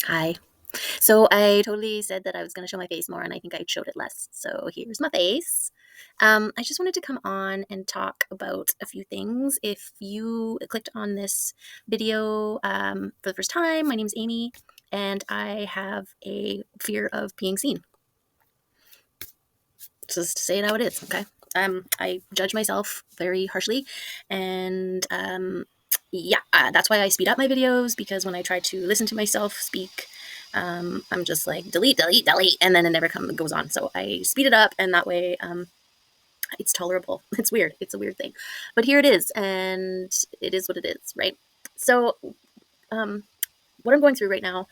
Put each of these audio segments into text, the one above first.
Hi. So I totally said that I was going to show my face more, and I think I showed it less. So here's my face. I just wanted to come on and talk about a few things. If you clicked on this video for the first time, my name is Amy, and I have a fear of being seen. Just to say it how it is, okay? I judge myself very harshly, and yeah, that's why I speed up my videos, because when I try to listen to myself speak, I'm just like delete, delete, delete, and then it never goes on. So I speed it up, and that way it's tolerable. It's weird. It's a weird thing, but here it is, and it is what it is, right? So um, what I'm going through right now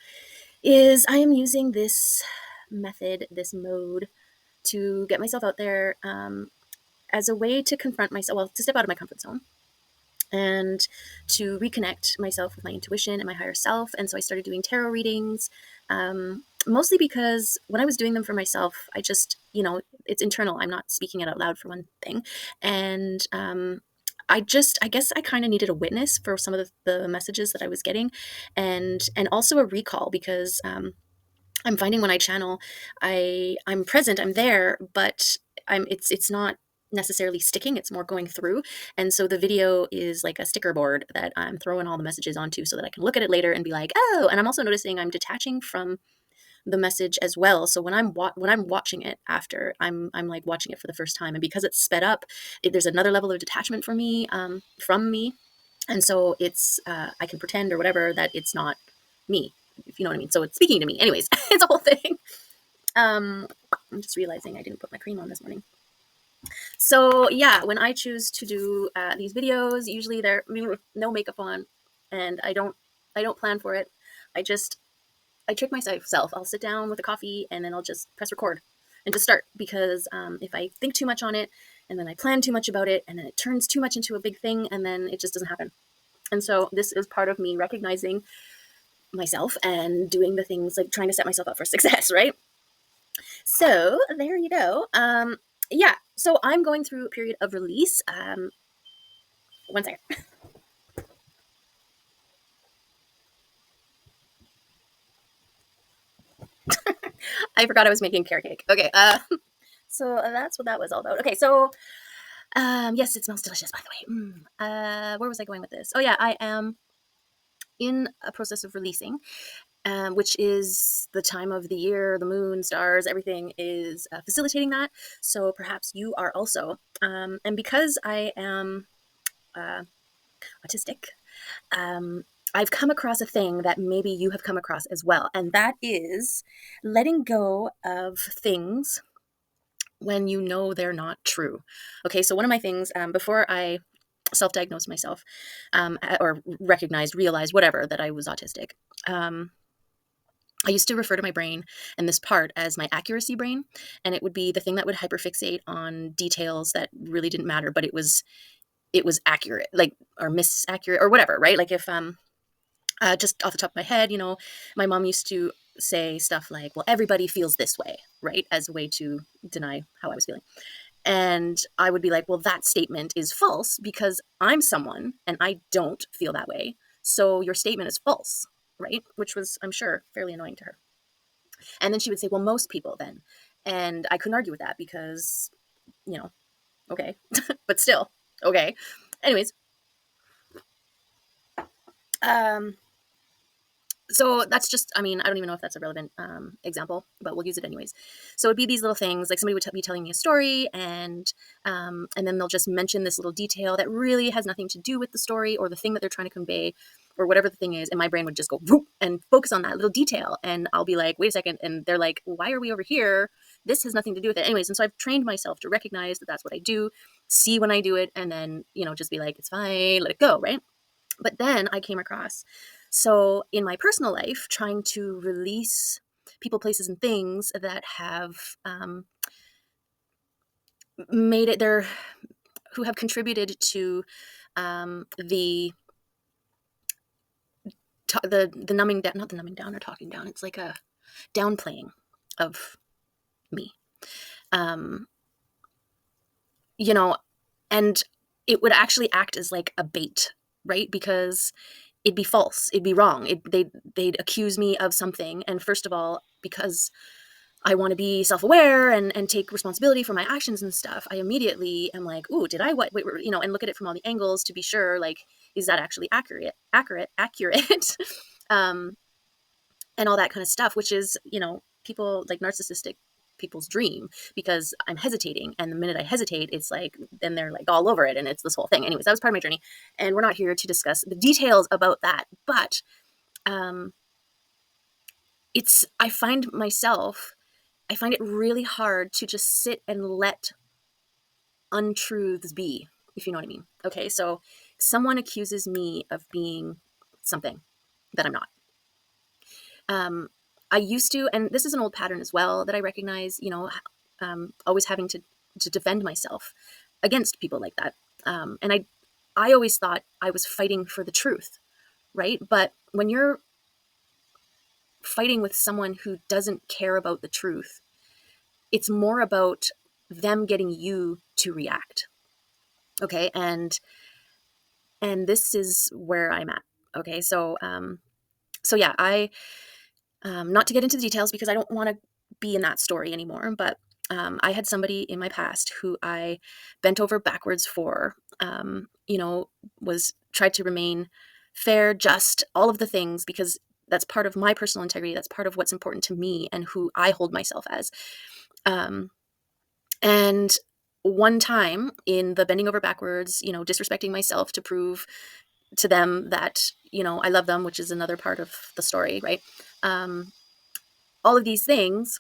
is I am using this method, this mode, to get myself out there as a way to confront myself, well, to step out of my comfort zone and to reconnect myself with my intuition and my higher self. And so I started doing tarot readings, mostly because when I was doing them for myself, I just, it's internal. I'm not speaking it out loud, for one thing. And I guess I kind of needed a witness for some of the messages that I was getting, and also a recall, because I'm finding when I channel, I'm present, I'm there, but it's not necessarily sticking, it's more going through. And so the video is like a sticker board that I'm throwing all the messages onto so that I can look at it later and be like, oh. And I'm also noticing I'm detaching from the message as well. So when I'm watching it after, I'm like watching it for the first time, and because it's sped up, there's another level of detachment for me, from me. And so it's I can pretend or whatever that it's not me, if you know what I mean. So it's speaking to me. Anyways, it's a whole thing. Um, I'm just realizing I didn't put my cream on this morning. So yeah, when I choose to do these videos, usually they're with no makeup on, and I don't plan for it. I trick myself. I'll sit down with a coffee, and then I'll just press record and just start, because if I think too much on it, and then I plan too much about it, and then it turns too much into a big thing, and then it just doesn't happen. And so this is part of me recognizing myself and doing the things, like trying to set myself up for success, right? So there you go. Yeah, so I'm going through a period of release. One second. I forgot I was making carrot cake. Okay, so that's what that was all about. Okay, so yes, it smells delicious, by the way. Where was I going with this? Oh yeah, I am in a process of releasing, which is the time of the year, the moon, stars, everything is facilitating that. So perhaps you are also. And because I am uh, autistic, um, I've come across a thing that maybe you have come across as well, and that is letting go of things when you know they're not true. Okay, so one of my things, before I self-diagnosed myself, or realized, whatever, that I was autistic, I used to refer to my brain and this part as my accuracy brain, and it would be the thing that would hyperfixate on details that really didn't matter, but it was accurate, like, or misaccurate or whatever, right? Like if just off the top of my head, my mom used to say stuff like, "Well, everybody feels this way," right, as a way to deny how I was feeling. And I would be like, "Well, that statement is false because I'm someone and I don't feel that way. So your statement is false." Right? Which was, I'm sure, fairly annoying to her. And then she would say, "Well, most people then." And I couldn't argue with that because, you know, okay, but still, okay. Anyways, um, so that's just, I mean, I don't even know if that's a relevant example, but we'll use it anyways. So it'd be these little things, like somebody would be telling me a story, and then they'll just mention this little detail that really has nothing to do with the story or the thing that they're trying to convey, or whatever the thing is, and my brain would just go whoop and focus on that little detail, and I'll be like, wait a second, and they're like, why are we over here? This has nothing to do with it. Anyways, and so I've trained myself to recognize that that's what I do, see when I do it, and then, just be like, it's fine, let it go, right? But then I came across, so in my personal life, trying to release people, places, and things that have made it there, who have contributed to the the numbing down, not the numbing down or talking down. It's like a downplaying of me. Um, you know, and it would actually act as like a bait, right? Because it'd be false, it'd be wrong. They'd accuse me of something, and first of all, because I want to be self-aware and take responsibility for my actions and stuff, I immediately am like, ooh, did I what wait, and look at it from all the angles to be sure, like, is that actually accurate um and all that kind of stuff, which is, people like narcissistic people's dream, because I'm hesitating, and the minute I hesitate, it's like, then they're like all over it, and it's this whole thing. Anyways, that was part of my journey, and we're not here to discuss the details about that, but um it's I find it really hard to just sit and let untruths be, if you know what I mean. Okay, so someone accuses me of being something that I'm not. Um, I used to, and this is an old pattern as well that I recognize, always having to defend myself against people like that. And I always thought I was fighting for the truth, right? But when you're fighting with someone who doesn't care about the truth, it's more about them getting you to react. Okay. And this is where I'm at. Okay. So yeah, not to get into the details because I don't want to be in that story anymore, but I had somebody in my past who I bent over backwards for, was tried to remain fair, just, all of the things, because that's part of my personal integrity. That's part of what's important to me and who I hold myself as. And one time in the bending over backwards, disrespecting myself to prove to them that, I love them, which is another part of the story, right? All of these things,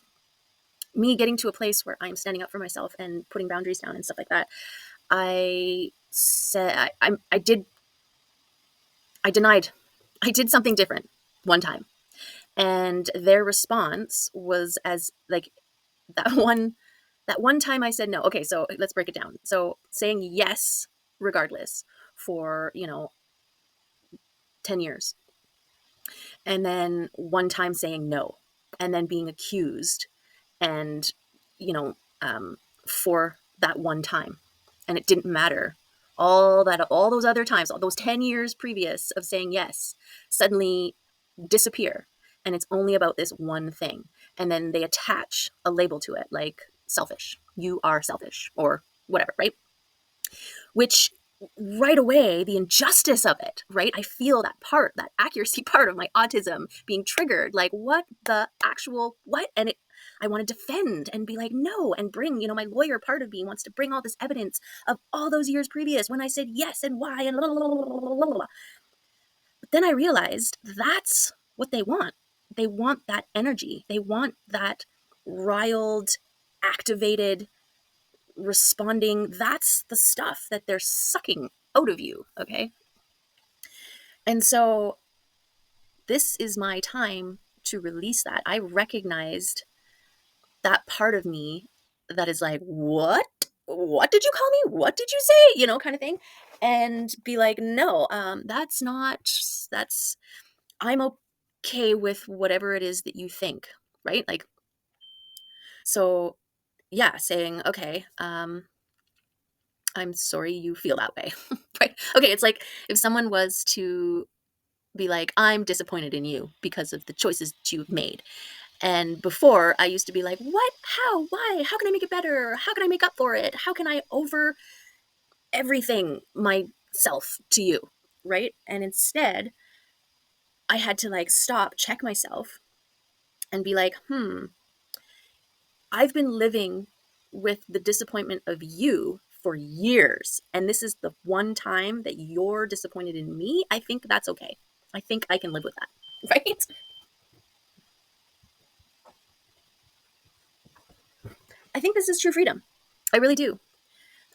me getting to a place where I'm standing up for myself and putting boundaries down and stuff like that, I said, I denied, I did something different one time. And their response was as like that one time I said no. Okay, so let's break it down. So saying yes regardless for, 10 years. And then one time saying no, and then being accused, and, you know, for that one time. And it didn't matter. All those other times, all those 10 years previous of saying yes, suddenly disappear. And it's only about this one thing. And then they attach a label to it, like selfish. You are selfish, or whatever, right? Which, right away, the injustice of it, right? I feel that accuracy part of my autism being triggered. Like, what the actual what? And I want to defend and be like, no, and bring, my lawyer part of me wants to bring all this evidence of all those years previous when I said yes and why and blah, blah, blah, blah, blah, blah. But then I realized that's what they want. They want that energy. They want that riled, activated, responding. That's the stuff that they're sucking out of you. Okay. And so this is my time to release that. I recognized that part of me that is like, what did you call me? What did you say? Kind of thing. And be like, no, that's I'm okay with whatever it is that you think, right? Like, so yeah, saying, okay, I'm sorry you feel that way. Right? Okay, it's like if someone was to be like, I'm disappointed in you because of the choices that you've made. And before, I used to be like, what? How? Why? How can I make it better? How can I make up for it? How can I over everything myself to you? Right? And instead, I had to like stop, check myself, and be like, I've been living with the disappointment of you for years. And this is the one time that you're disappointed in me. I think that's okay. I think I can live with that. Right? I think this is true freedom. I really do.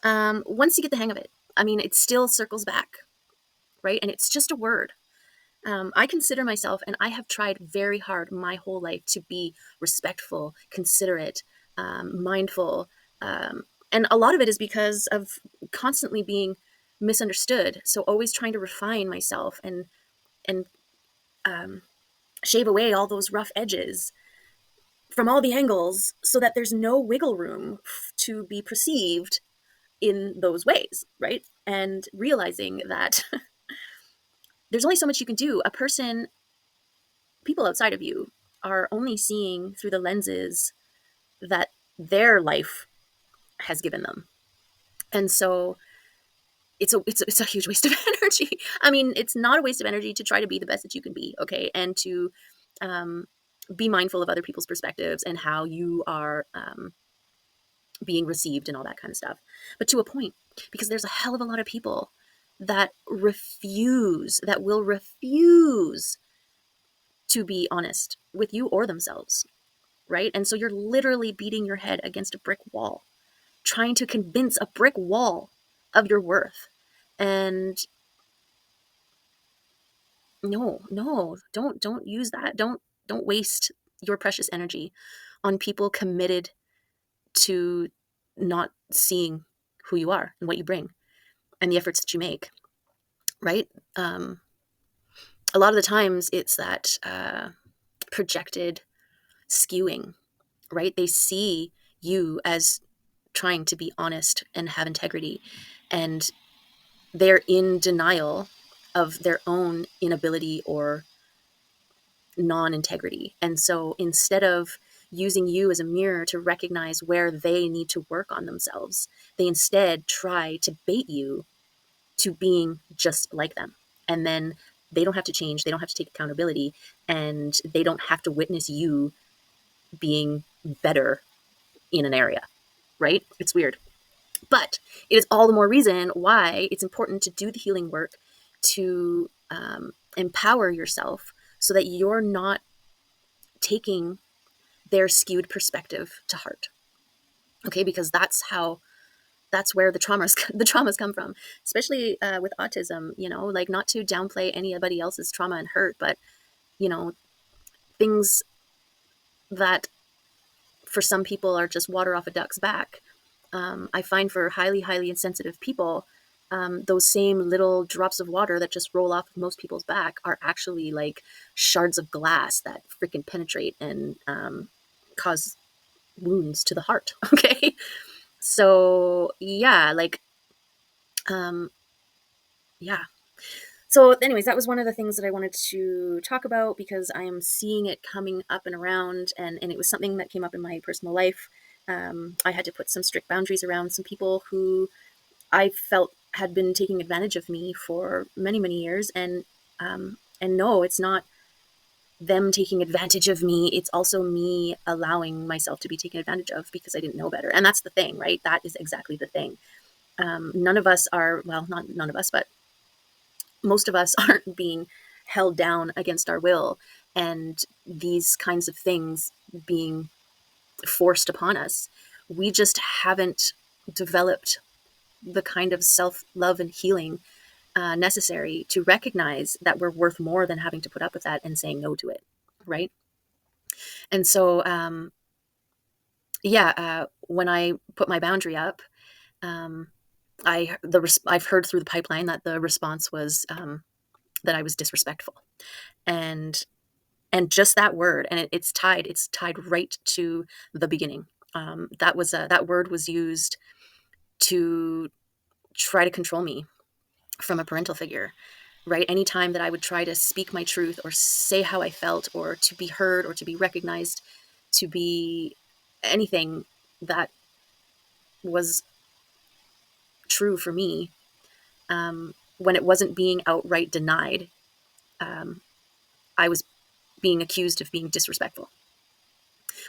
Once you get the hang of it, I mean, it still circles back, right? And it's just a word. I consider myself, and I have tried very hard my whole life to be respectful, considerate, mindful. And a lot of it is because of constantly being misunderstood. So always trying to refine myself and shave away all those rough edges from all the angles so that there's no wiggle room to be perceived in those ways, right? And realizing that there's only so much you can do. People outside of you are only seeing through the lenses that their life has given them. And so it's a huge waste of energy. I mean, it's not a waste of energy to try to be the best that you can be, okay, and to um, be mindful of other people's perspectives and how you are being received and all that kind of stuff. But to a point, because there's a hell of a lot of people that will refuse to be honest with you or themselves, right? And so you're literally beating your head against a brick wall, trying to convince a brick wall of your worth. And no, don't use that. Don't waste your precious energy on people committed to not seeing who you are and what you bring and the efforts that you make, right? Um, a lot of the times it's that projected skewing, right? They see you as trying to be honest and have integrity, and they're in denial of their own inability or non-integrity. And so instead of using you as a mirror to recognize where they need to work on themselves, they instead try to bait you to being just like them. And then they don't have to change, they don't have to take accountability, and they don't have to witness you being better in an area, right? It's weird. But it is all the more reason why it's important to do the healing work, to empower yourself so that you're not taking their skewed perspective to heart. Okay, because that's where the traumas come from, especially with autism. Like, not to downplay anybody else's trauma and hurt, but you know things that for some people are just water off a duck's back. I find for highly insensitive people, those same little drops of water that just roll off of most people's back are actually like shards of glass that freaking penetrate and cause wounds to the heart. Okay, so yeah, like um, yeah. So, anyways, that was one of the things that I wanted to talk about because I am seeing it coming up and around, and it was something that came up in my personal life. I had to put some strict boundaries around some people who I felt had been taking advantage of me for many years, and no, it's not them taking advantage of me. It's also me allowing myself to be taken advantage of because I didn't know better. And that's the thing, right? That is exactly the thing. None of us are, well, not none of us, but most of us aren't being held down against our will, and these kinds of things being forced upon us. We just haven't developed the kind of self-love and healing necessary to recognize that we're worth more than having to put up with that and saying no to it, right? And so when I put my boundary up, um, I've heard through the pipeline that the response was that I was disrespectful, and just that word, and it's tied right to the beginning. That word was used to try to control me from a parental figure, right? Anytime that I would try to speak my truth or say how I felt or to be heard or to be recognized, to be anything that was true for me, when it wasn't being outright denied, um, I was being accused of being disrespectful.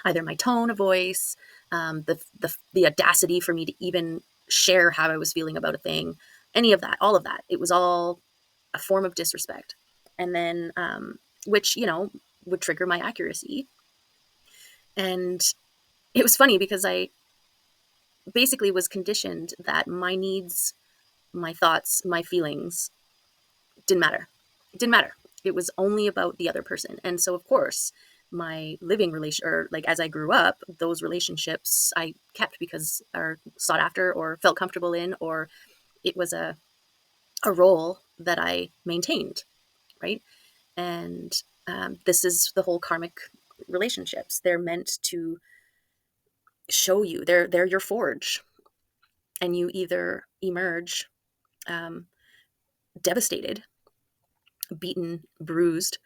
Either my tone of voice, the audacity for me to even share how I was feeling about a thing, any of that, all of that. It was all a form of disrespect. And then, which, would trigger my accuracy. And it was funny because I basically was conditioned that my needs, my thoughts, my feelings didn't matter. It didn't matter. It was only about the other person. And so, of course, my living relation, or like as I grew up, those relationships I kept because are sought after or felt comfortable in, or it was a role that I maintained, right? And this is the whole karmic relationships. They're meant to show you. They're your forge, and you either emerge um, devastated beaten, bruised,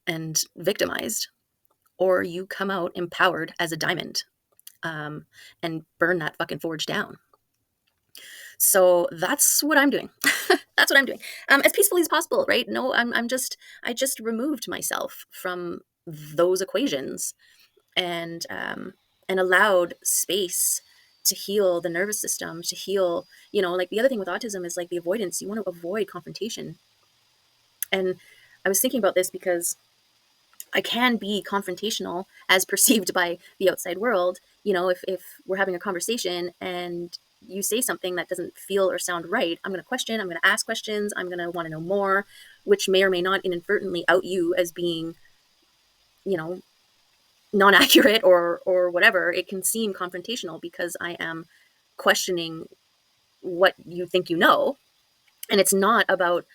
and victimized, or you come out empowered as a diamond, um, and burn that fucking forge down. So that's what I'm doing. That's what I'm doing, as peacefully as possible, right? No, I just removed myself from those equations, and allowed space to heal the nervous system, to heal, like the other thing with autism is like the avoidance. You want to avoid confrontation. And I was thinking about this because I can be confrontational as perceived by the outside world. If we're having a conversation and you say something that doesn't feel or sound right, I'm going to question, I'm going to ask questions, I'm going to want to know more, which may or may not inadvertently out you as being, you know, non-accurate or whatever. It can seem confrontational because I am questioning what you think you know. And it's not about,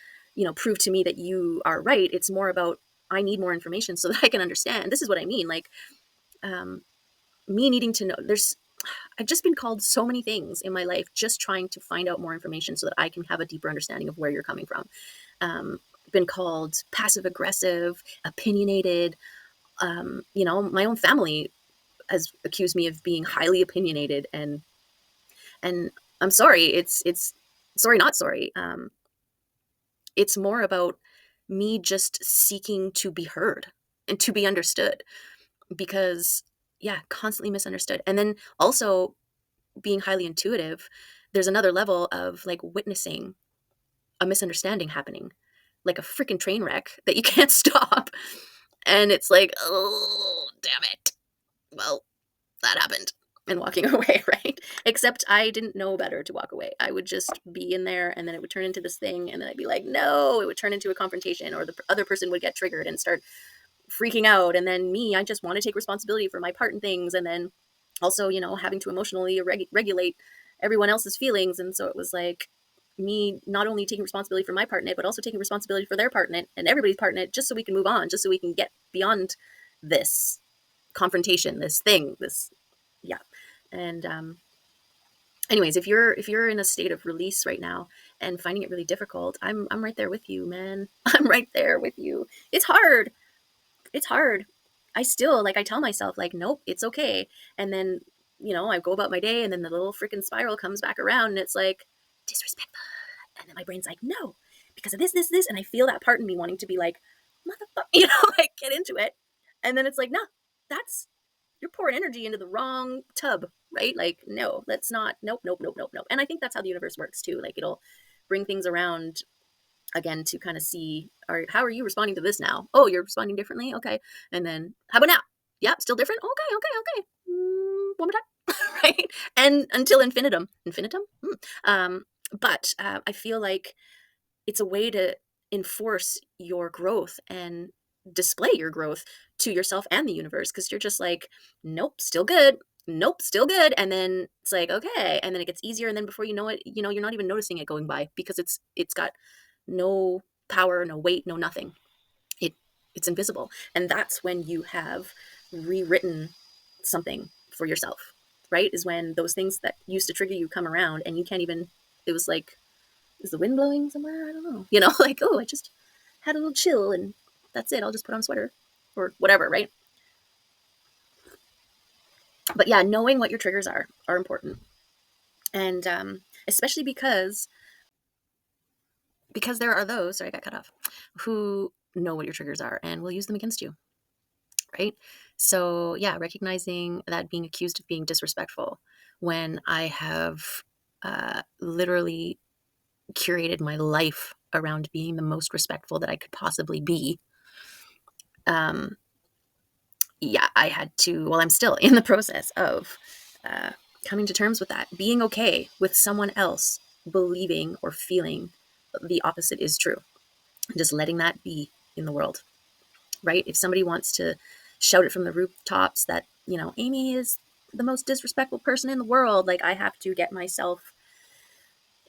prove to me that you are right. It's more about, I need more information so that I can understand. This is what I mean. Like, um, me needing to know, I've just been called so many things in my life, just trying to find out more information so that I can have a deeper understanding of where you're coming from. Been called passive aggressive, opinionated. My own family has accused me of being highly opinionated, and I'm sorry. It's sorry, not sorry. It's more about me just seeking to be heard and to be understood, because yeah, constantly misunderstood. And then also being highly intuitive, there's another level of like witnessing a misunderstanding happening, like a freaking train wreck that you can't stop. And it's like, oh, damn it. Well, that happened, and walking away, right? Except I didn't know better to walk away. I would just be in there, and then it would turn into this thing, and then I'd be like, no, it would turn into a confrontation, or the other person would get triggered and start freaking out. And then me, I just want to take responsibility for my part in things. And then also, having to emotionally regulate everyone else's feelings. And so it was like me not only taking responsibility for my part in it, but also taking responsibility for their part in it and everybody's part in it, just so we can move on, just so we can get beyond this confrontation, this thing, this, yeah. And anyways, if you're in a state of release right now and finding it really difficult, I'm right there with you, man. I'm right there with you. It's hard. It's hard. I still, like, I tell myself, like, nope, it's okay. And then, I go about my day, and then the little freaking spiral comes back around, and it's like, disrespectful. And then my brain's like, no, because of this, this, this. And I feel that part in me wanting to be like, motherfucker, like, get into it. And then it's like, no, that's, you're pouring energy into the wrong tub, right? Like, no, let's not, nope, nope, nope, nope, nope. And I think that's how the universe works too. Like, it'll bring things around again to kind of see, how are you responding to this now? Oh, you're responding differently. Okay. And then how about now? Yeah, still different. Okay, okay, okay. One more time. Right. And until infinitum. But I feel like it's a way to enforce your growth and display your growth to yourself and the universe, because you're just like, nope, still good. Nope, still good. And then it's like, okay. And then it gets easier. And then before you know it, you're not even noticing it going by, because it's got no power, no weight, no nothing. It it's invisible. And that's when you have rewritten something for yourself, right? Is when those things that used to trigger you come around, and you can't even, it was like, is the wind blowing somewhere? I don't know. Like, oh, I just had a little chill, and that's it. I'll just put on a sweater or whatever, right? But yeah, knowing what your triggers are important. And especially because there are those, sorry, I got cut off, who know what your triggers are and will use them against you, right? So yeah, recognizing that being accused of being disrespectful when I have literally curated my life around being the most respectful that I could possibly be. Um, yeah, I had to, well, I'm still in the process of coming to terms with that, being okay with someone else believing or feeling the opposite is true, just letting that be in the world, right? If somebody wants to shout it from the rooftops that, Amy is the most disrespectful person in the world, like, I have to get myself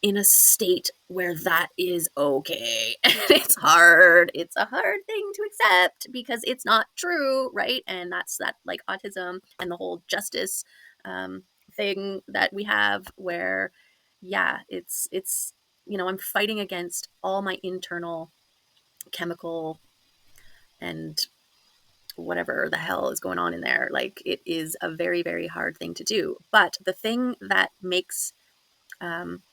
in a state where that is okay. And it's hard. It's a hard thing to accept because it's not true, right? And that's that, like, autism and the whole justice thing that we have, where, yeah, it's I'm fighting against all my internal chemical and whatever the hell is going on in there. Like, it is a very, very hard thing to do. But the thing that makes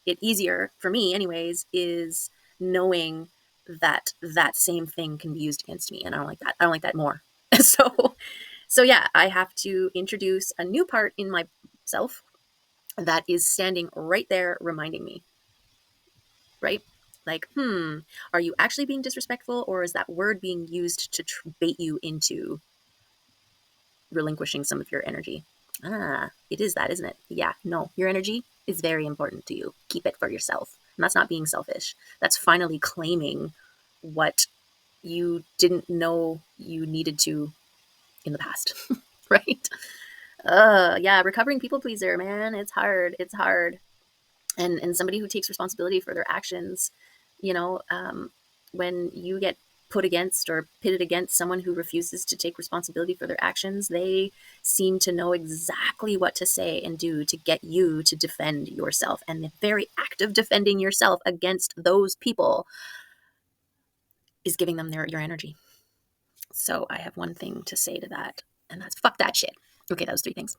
it easier for me, anyways, is knowing that that same thing can be used against me, and I don't like that. I don't like that more. so, so yeah, I have to introduce a new part in myself that is standing right there, reminding me. Right? Like, are you actually being disrespectful, or is that word being used to bait you into relinquishing some of your energy? Ah, it is that, isn't it? Yeah, no, your energy is very important to you. Keep it for yourself. And that's not being selfish. That's finally claiming what you didn't know you needed to in the past, right? Yeah, recovering people pleaser, man, it's hard. It's hard. And somebody who takes responsibility for their actions, you know, when you get put against or pitted against someone who refuses to take responsibility for their actions, they seem to know exactly what to say and do to get you to defend yourself. And the very act of defending yourself against those people is giving them your energy. So I have one thing to say to that, and that's fuck that shit. Okay, that was 3 things.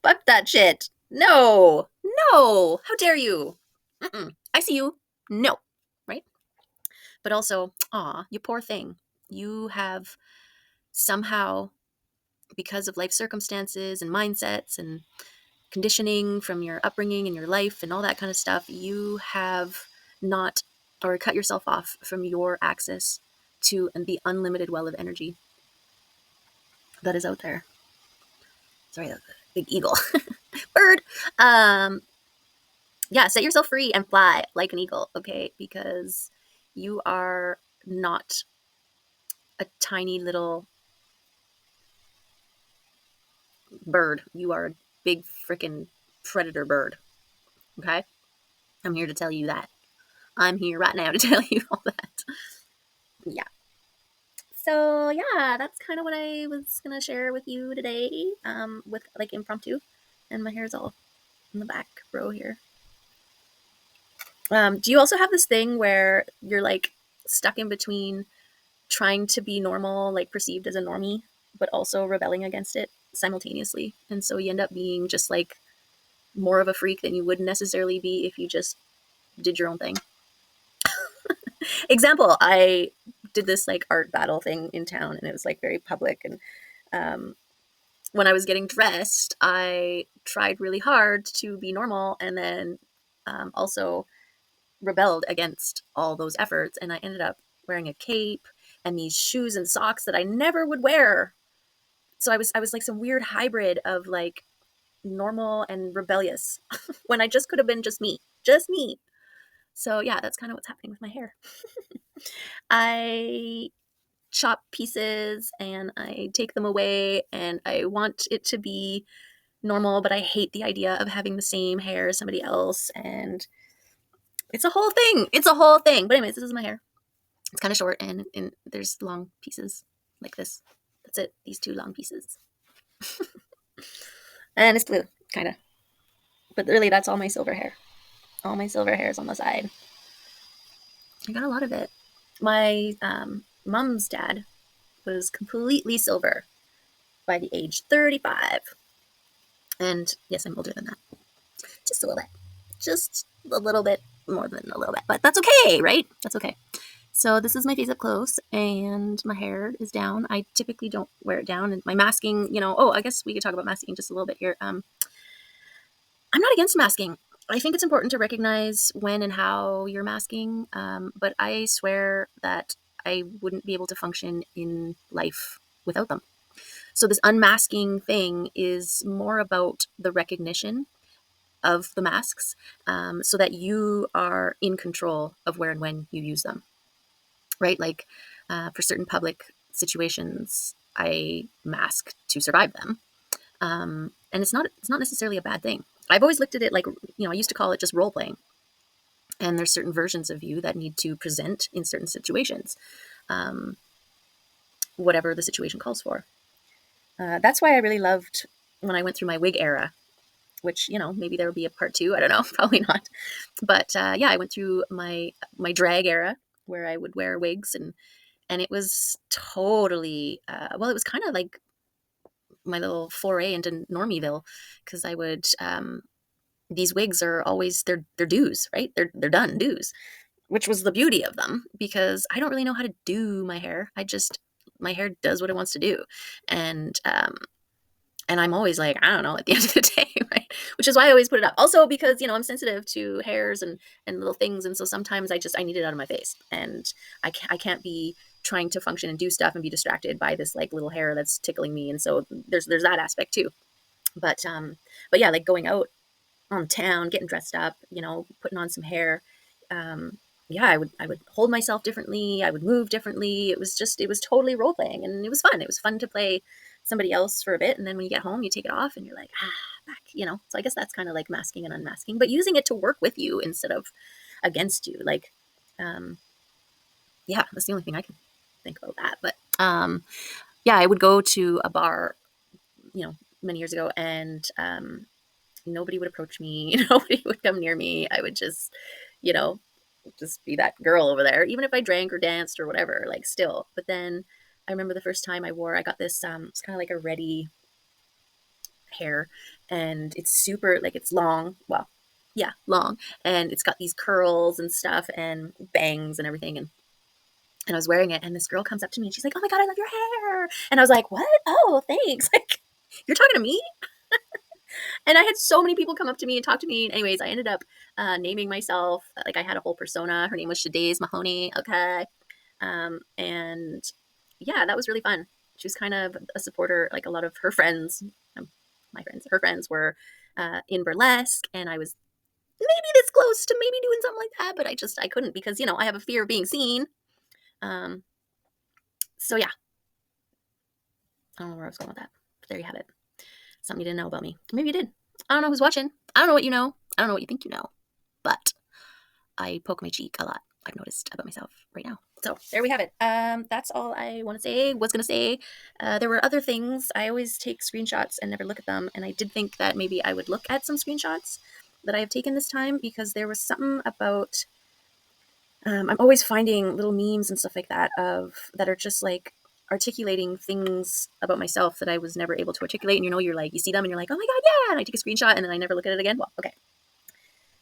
Fuck that shit. No, no. How dare you? Mm-mm. I see you. No. Right? But also, you poor thing. You have somehow, because of life circumstances and mindsets and conditioning from your upbringing and your life and all that kind of stuff, you have not or cut yourself off from your access to the unlimited well of energy that is out there. Sorry, that's a big eagle. Bird. Yeah, set yourself free and fly like an eagle, okay? Because you are not a tiny little bird. You are a big freaking predator bird, okay? I'm here to tell you that. I'm here right now to tell you all that. Yeah. So yeah, that's kind of what I was gonna share with you today. With like impromptu, and my hair's all in the back row here. Do you also have this thing where you're like stuck in between trying to be normal, like perceived as a normie, but also rebelling against it simultaneously? And so you end up being just like more of a freak than you would necessarily be if you just did your own thing. Example, I did this like art battle thing in town, and it was like very public. And when I was getting dressed, I tried really hard to be normal, and then also rebelled against all those efforts. And I ended up wearing a cape and these shoes and socks that I never would wear. So I was like some weird hybrid of like normal and rebellious when I just could have been just me. Just me. So yeah, that's kind of what's happening with my hair. I chop pieces and I take them away, and I want it to be normal, but I hate the idea of having the same hair as somebody else, and it's a whole thing. It's a whole thing. But anyways, this is my hair. It's kind of short, and there's long pieces like this. That's it. These 2 long pieces. And it's blue, kind of. But really, that's all my silver hair. All my silver hair is on the side. I got a lot of it. My mom's dad was completely silver by the age 35. And yes, I'm older than that. Just a little bit. Just a little bit more than a little bit. But that's okay, right? That's okay. So this is my face up close, and my hair is down. I typically don't wear it down. And my masking, I guess we could talk about masking just a little bit here. I'm not against masking. I think it's important to recognize when and how you're masking, but I swear that I wouldn't be able to function in life without them. So this unmasking thing is more about the recognition of the masks, so that you are in control of where and when you use them, right? Like for certain public situations, I mask to survive them. And it's not necessarily a bad thing. I've always looked at it like, I used to call it just role playing. And there's certain versions of you that need to present in certain situations, whatever the situation calls for. That's why I really loved when I went through my wig era, which, maybe there will be a part 2. I don't know, probably not. But yeah, I went through my drag era, where I would wear wigs, and it was totally well, it was kind of like my little foray into Normieville, because I would these wigs are always they're dues, right? They're done dues, which was the beauty of them, because I don't really know how to do my hair. My hair does what it wants to do, and and I'm always like, I don't know, at the end of the day, right? Which is why I always put it up. Also because, I'm sensitive to hairs and little things. And so sometimes I need it out of my face, and I can't be trying to function and do stuff and be distracted by this like little hair that's tickling me. And so there's that aspect too. But yeah, like going out on town, getting dressed up, putting on some hair. Um, yeah, I would hold myself differently. I would move differently. It was totally role playing, and it was fun. It was fun to play somebody else for a bit, and then when you get home, you take it off, and you're like, back. So I guess that's kind of like masking and unmasking, but using it to work with you instead of against you. Like, um, yeah, that's the only thing I can think about that. But yeah, I would go to a bar, many years ago, and nobody would approach me. Nobody would come near me. I would you know, just be that girl over there, even if I drank or danced or whatever, like still. But then I remember the first time I got this, it's kind of like a ready hair, and it's super, like it's long. Well, yeah, long. And it's got these curls and stuff and bangs and everything. And I was wearing it, and this girl comes up to me and she's like, "Oh my God, I love your hair." And I was like, "What? Oh, thanks." Like, you're talking to me? And I had so many people come up to me and talk to me. Anyways, I ended up naming myself. Like, I had a whole persona. Her name was Shadaze Mahoney. Okay. And yeah, that was really fun. She was kind of a supporter. Like, a lot of her friends, her friends were in burlesque, and I was maybe this close to maybe doing something like that, but I couldn't, because, I have a fear of being seen. Um, so yeah, I don't know where I was going with that. But there you have it. Something you didn't know about me. Maybe you did. I don't know who's watching. I don't know what you know. I don't know what you think you know. But I poke my cheek a lot, I've noticed, about myself right now. So there we have it. That's all I want to say. Was going to say. There were other things. I always take screenshots and never look at them. And I did think that maybe I would look at some screenshots that I have taken this time, because there was something about. I'm always finding little memes and stuff like that that are just like articulating things about myself that I was never able to articulate. And you're like, you see them and you're like, oh my God, yeah. And I take a screenshot and then I never look at it again. Well, okay.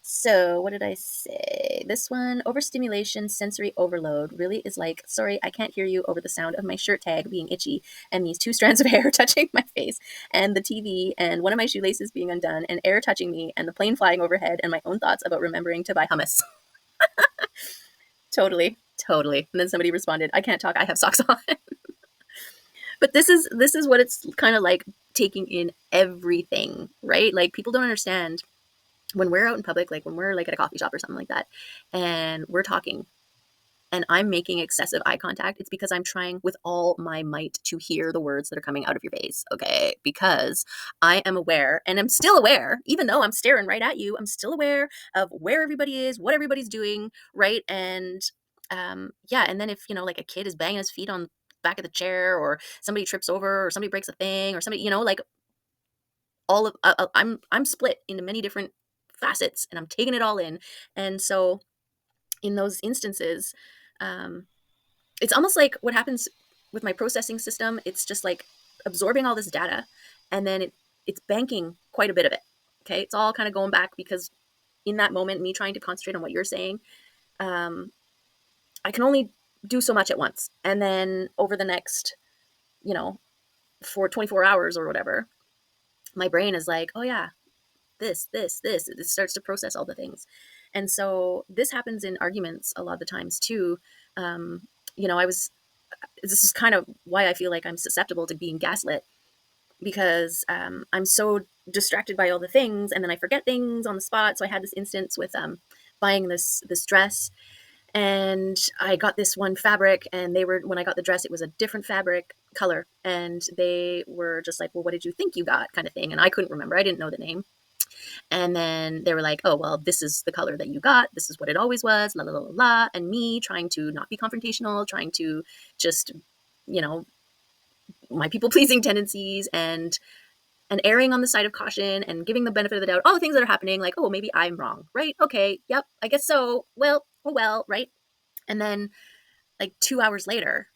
So what did I say? This one, overstimulation, sensory overload, really is like, sorry, I can't hear you over the sound of my shirt tag being itchy and these 2 strands of hair touching my face and the TV and one of my shoelaces being undone and air touching me and the plane flying overhead and my own thoughts about remembering to buy hummus. Totally. Totally. And then somebody responded, I can't talk, I have socks on. But this is what it's kind of like, taking in everything, right? Like, people don't understand when we're out in public, like when we're like at a coffee shop or something like that, and we're talking and I'm making excessive eye contact, it's because I'm trying with all my might to hear the words that are coming out of your face, okay? Because I am aware, and I'm still aware, even though I'm staring right at you, I'm still aware of where everybody is, what everybody's doing, right? And yeah, and then if, like a kid is banging his feet on the back of the chair, or somebody trips over, or somebody breaks a thing, or somebody, like all of I'm split into many different facets, and I'm taking it all in. And so in those instances, um, it's almost like what happens with my processing system. It's just like absorbing all this data, and then it's banking quite a bit of it. Okay, it's all kind of going back, because in that moment, me trying to concentrate on what you're saying, um, I can only do so much at once, and then over the next, for 24 hours or whatever, my brain is like, oh yeah, this. It starts to process all the things. And so this happens in arguments a lot of the times too. Um, I was, this is kind of why I feel like I'm susceptible to being gaslit, because I'm so distracted by all the things, and then I forget things on the spot. So I had this instance with buying this dress, and I got this one fabric, and when I got the dress, it was a different fabric color, and they were just like, well, what did you think you got, kind of thing. And I couldn't remember. I didn't know the name. And then they were like, oh, well, this is the color that you got. This is what it always was, la, la, la, la, la. And me trying to not be confrontational, trying to just, you know, my people pleasing tendencies, and erring on the side of caution and giving the benefit of the doubt, all the things that are happening, like, oh, maybe I'm wrong, right? Okay, yep, I guess so. Well, oh well, right? And then like 2 hours later,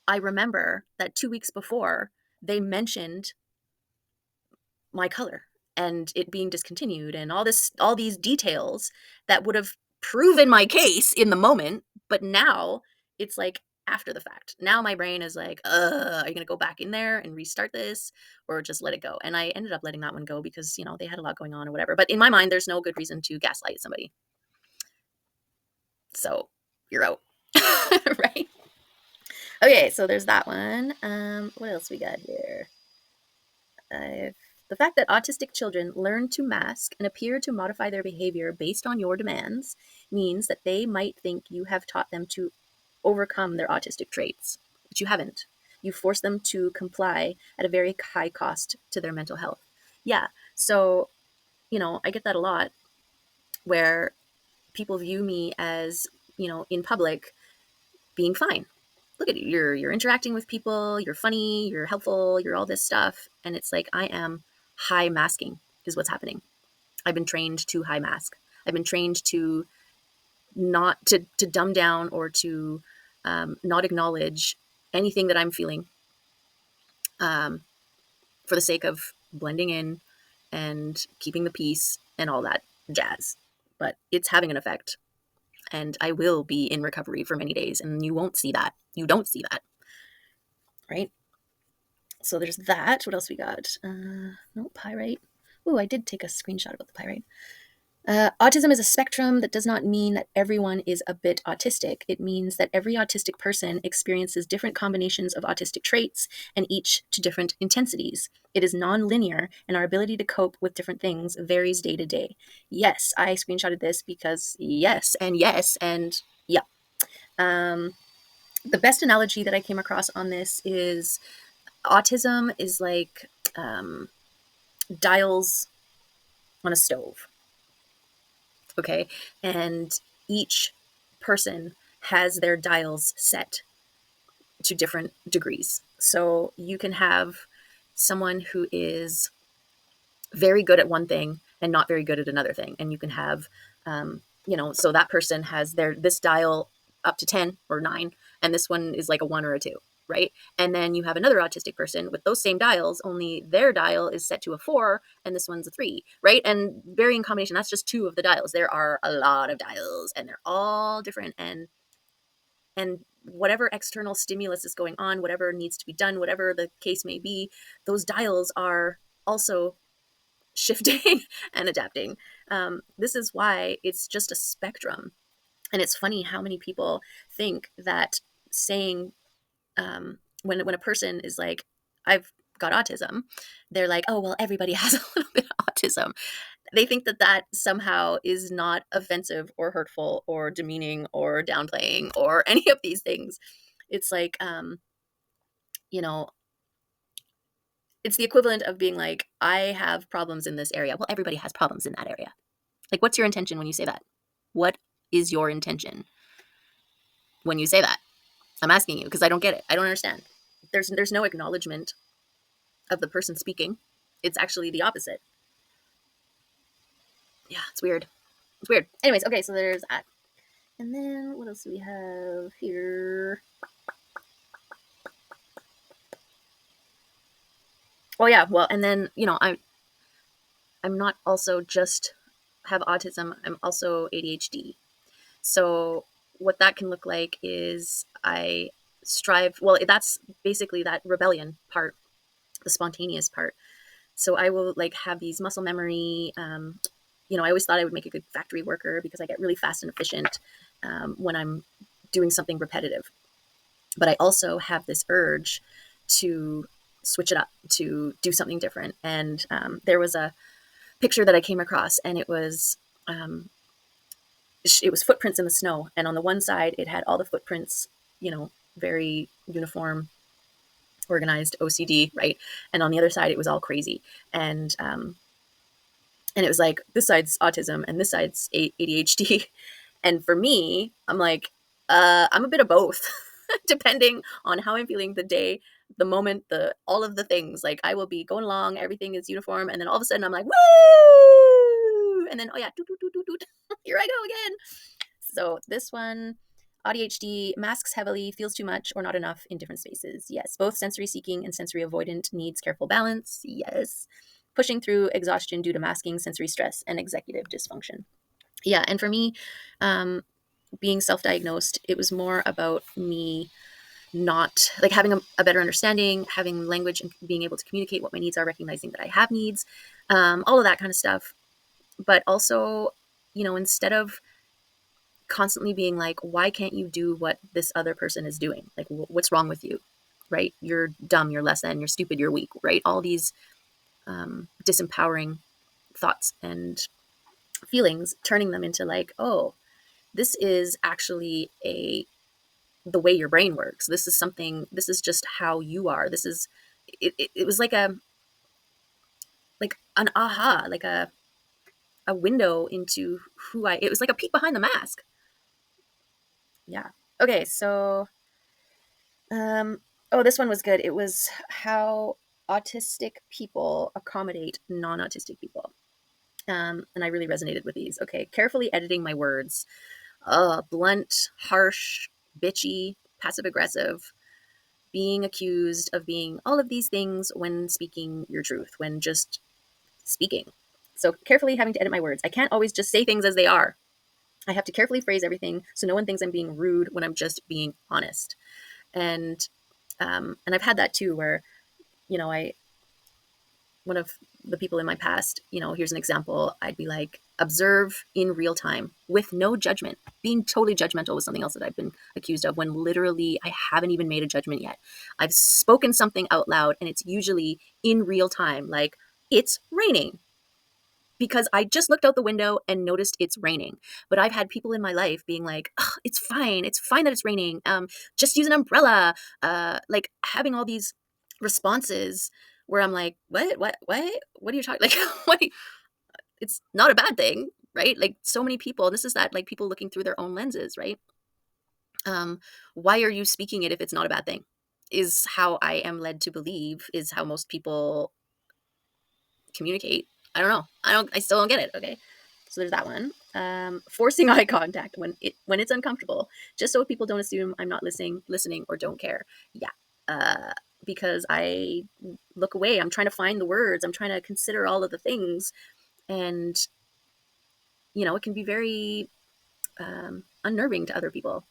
I remember that 2 weeks before they mentioned my color and it being discontinued and all these details that would have proven my case in the moment, but now it's like after the fact. Now my brain is like, are you going to go back in there and restart this or just let it go? And I ended up letting that one go because, they had a lot going on or whatever. But in my mind, there's no good reason to gaslight somebody. So you're out. Right? Okay, so there's that one. What else we got here? The fact that autistic children learn to mask and appear to modify their behavior based on your demands means that they might think you have taught them to overcome their autistic traits, but you haven't. You force them to comply at a very high cost to their mental health. Yeah, so, I get that a lot where people view me as, in public being fine. Look at you, you're interacting with people, you're funny, you're helpful, you're all this stuff. And it's like, I am high masking is what's happening. I've been trained to high mask. I've been trained to not to dumb down or to not acknowledge anything that I'm feeling for the sake of blending in and keeping the peace and all that jazz. But it's having an effect. And I will be in recovery for many days, and you won't see that. You don't see that. Right? So there's that. What else we got? No, pyrite. Oh, I did take a screenshot about the pyrite. Autism is a spectrum. That does not mean that everyone is a bit autistic. It means that every autistic person experiences different combinations of autistic traits and each to different intensities. It is non-linear, and our ability to cope with different things varies day to day. Yes, I screenshotted this because yes, and yeah. The best analogy that I came across on this is autism is like dials on a stove. Okay. And each person has their dials set to different degrees. So you can have someone who is very good at one thing and not very good at another thing. And you can have, so that person has this dial up to 10 or 9, and this one is like a 1 or a 2. Right. And then you have another autistic person with those same dials, only their dial is set to a 4 and this one's a 3. Right. And varying combination, that's just 2 of the dials. There are a lot of dials and they're all different. And whatever external stimulus is going on, whatever needs to be done, whatever the case may be, those dials are also shifting and adapting. This is why it's just a spectrum. And it's funny how many people think that saying, when a person is like, I've got autism, they're like, oh, well, everybody has a little bit of autism. They think that that somehow is not offensive or hurtful or demeaning or downplaying or any of these things. It's like, it's the equivalent of being like, I have problems in this area. Well, everybody has problems in that area. Like, what's your intention when you say that? What is your intention when you say that? I'm asking you because I don't get it. I don't understand. There's no acknowledgement of the person speaking. It's actually the opposite. Yeah, it's weird. It's weird. Anyways, okay, so there's that. And then what else do we have here? Oh yeah, well, and then I'm not also just have autism. I'm also ADHD. So what that can look like is I strive. Well, that's basically that rebellion part, the spontaneous part. So I will like have these muscle memory. I always thought I would make a good factory worker because I get really fast and efficient when I'm doing something repetitive. But I also have this urge to switch it up, to do something different. And there was a picture that I came across, and it was footprints in the snow. And on the one side, it had all the footprints, very uniform, organized, OCD, right? And on the other side, it was all crazy. And it was like, this side's autism and this side's ADHD. And for me, I'm like, I'm a bit of both, depending on how I'm feeling the day, the moment, all of the things. Like I will be going along, everything is uniform, and then all of a sudden I'm like, woo! And then, oh yeah, doot, doot, doot, doot, doot. Here I go again. So this one, ADHD masks heavily, feels too much or not enough in different spaces. Yes. Both sensory seeking and sensory avoidant needs careful balance. Yes. Pushing through exhaustion due to masking, sensory stress, and executive dysfunction. Yeah. And for me, being self diagnosed, it was more about me not like having a better understanding, having language and being able to communicate what my needs are, recognizing that I have needs, all of that kind of stuff. But also, instead of constantly being like, why can't you do what this other person is doing? Like, what's wrong with you? Right? You're dumb, you're less than, you're stupid, you're weak, right? All these disempowering thoughts and feelings, turning them into like, oh, this is actually the way your brain works. This is something, this is just how you are. This is, it was like an aha, like a window into it was like a peek behind the mask. Yeah. Okay. So, oh, this one was good. It was how autistic people accommodate non-autistic people. And I really resonated with these. Okay. Carefully editing my words. Blunt, harsh, bitchy, passive aggressive, being accused of being all of these things when speaking your truth, when just speaking. So carefully having to edit my words. I can't always just say things as they are. I have to carefully phrase everything so no one thinks I'm being rude when I'm just being honest. And and I've had that too, where I one of the people in my past, here's an example. I'd be like, observe in real time with no judgment. Being totally judgmental was something else that I've been accused of, when literally I haven't even made a judgment yet. I've spoken something out loud and it's usually in real time, like, it's raining, because I just looked out the window and noticed it's raining. But I've had people in my life being like, oh, it's fine. It's fine that it's raining. Just use an umbrella. Like having all these responses where I'm like, what are you talking? Like, it's not a bad thing, right? Like, so many people, this is that, like, people looking through their own lenses, right? Why are you speaking it if it's not a bad thing? Is how I am led to believe, is how most people communicate. I don't know. I still don't get it. Okay. So there's that one. Forcing eye contact when it's uncomfortable, just so people don't assume I'm not listening or don't care. Yeah. Because I look away. I'm trying to find the words. I'm trying to consider all of the things. And, it can be very unnerving to other people.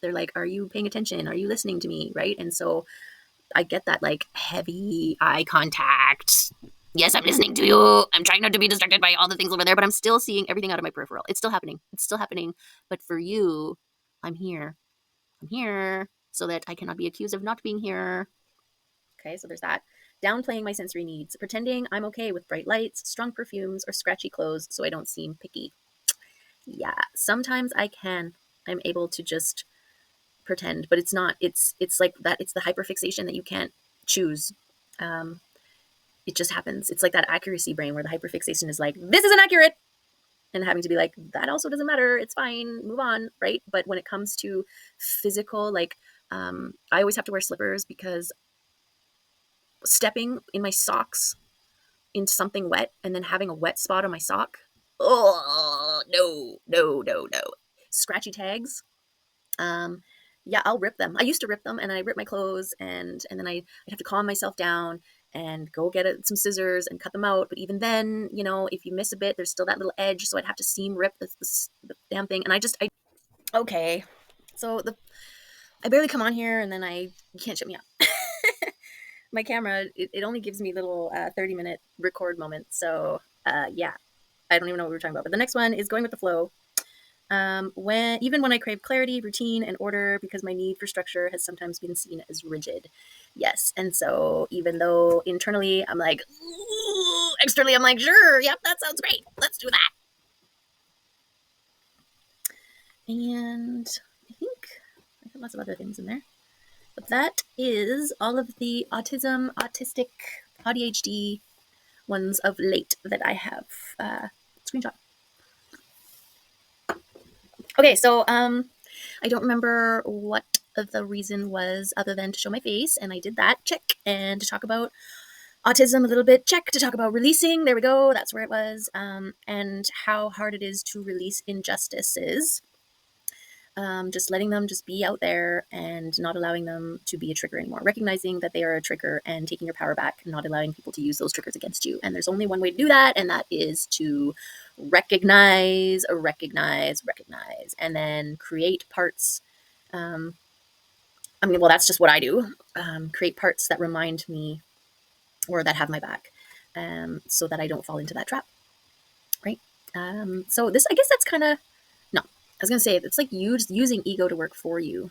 They're like, are you paying attention? Are you listening to me? Right. And so I get that, like, heavy eye contact. Yes, I'm listening to you. I'm trying not to be distracted by all the things over there, but I'm still seeing everything out of my peripheral. It's still happening. It's still happening. But for you, I'm here. I'm here so that I cannot be accused of not being here. Okay, so there's that. Downplaying my sensory needs, pretending I'm okay with bright lights, strong perfumes, or scratchy clothes so I don't seem picky. Yeah, sometimes I'm able to just pretend, but it's not. It's like that. It's the hyperfixation that you can't choose. Um, it just happens. It's like that accuracy brain where the hyperfixation is like, this is inaccurate, and having to be like, that also doesn't matter. It's fine. Move on, right? But when it comes to physical, like, I always have to wear slippers because stepping in my socks into something wet and then having a wet spot on my sock. Oh no, no, no, no. Scratchy tags. Um, yeah, I'll rip them. I used to rip them, and I rip my clothes, and then I'd have to calm myself down and go get some scissors and cut them out. But even then, if you miss a bit, there's still that little edge, so I'd have to seam rip the damn thing. And I okay. So I barely come on here, and then you can't shut me up. My camera, it only gives me little 30-minute record moments. So yeah, I don't even know what we were talking about. But the next one is going with the flow. When I crave clarity, routine, and order, because my need for structure has sometimes been seen as rigid. Yes, and so even though internally I'm like, ooh, externally I'm like, sure, yep, that sounds great. Let's do that. And I think I have lots of other things in there. But that is all of the autistic, ADHD ones of late that I have screenshot. Okay, so I don't remember what the reason was other than to show my face, and I did that, check, and to talk about autism a little bit, check, to talk about releasing, there we go, that's where it was, and how hard it is to release injustices. just letting them just be out there and not allowing them to be a trigger anymore. Recognizing that they are a trigger and taking your power back, not allowing people to use those triggers against you. And there's only one way to do that, and that is to recognize, and then create parts. Um, well, that's just what I do. Create parts that remind me or that have my back, so that I don't fall into that trap. Right. So this, I guess that's kind of, no, I was going to say, it's like you just using ego to work for you,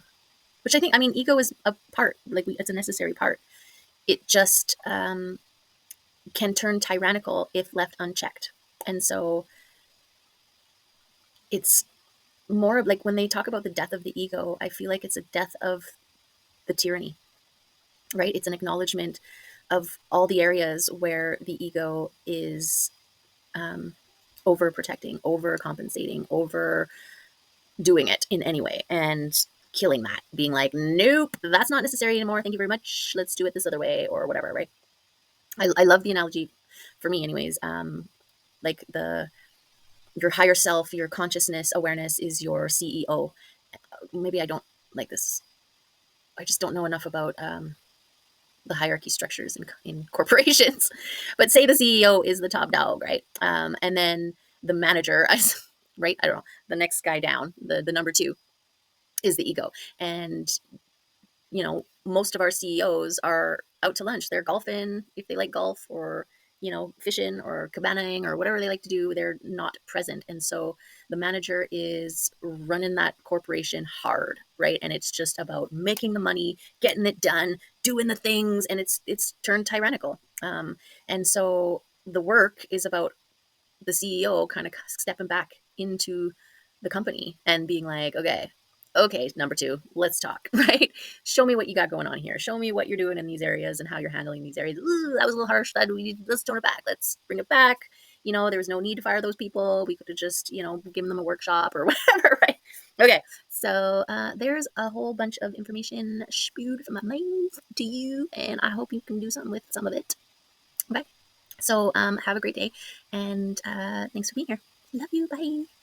which I think, I mean, ego is a part, like it's a necessary part. It just can turn tyrannical if left unchecked. And so it's more of like when they talk about the death of the ego, I feel like it's a death of the tyranny, right? It's an acknowledgement of all the areas where the ego is overprotecting, overcompensating, over doing it in any way, and killing that, being like, nope, that's not necessary anymore. Thank you very much. Let's do it this other way or whatever, right? I love the analogy, for me anyways, like your higher self, your consciousness awareness is your CEO. Maybe I don't like this. I just don't know enough about the hierarchy structures in corporations. But say the CEO is the top dog, right? And then the manager, right? I don't know, the next guy down, the number two, is the ego. And most of our CEOs are out to lunch. They're golfing if they like golf, or fishing or cabaning or whatever they like to do. They're not present, and so the manager is running that corporation hard, right? And it's just about making the money, getting it done, doing the things, and it's turned tyrannical. And so the work is about the CEO kind of stepping back into the company and being like, okay, number two, let's talk, right? Show me what you got going on here. Show me what you're doing in these areas and how you're handling these areas. Ooh, that was a little harsh. Let's tone it back. Let's bring it back. There was no need to fire those people. We could have just, given them a workshop or whatever, right? Okay, so there's a whole bunch of information spewed from my mouth to you, and I hope you can do something with some of it. Okay. So have a great day, and thanks for being here. Love you. Bye.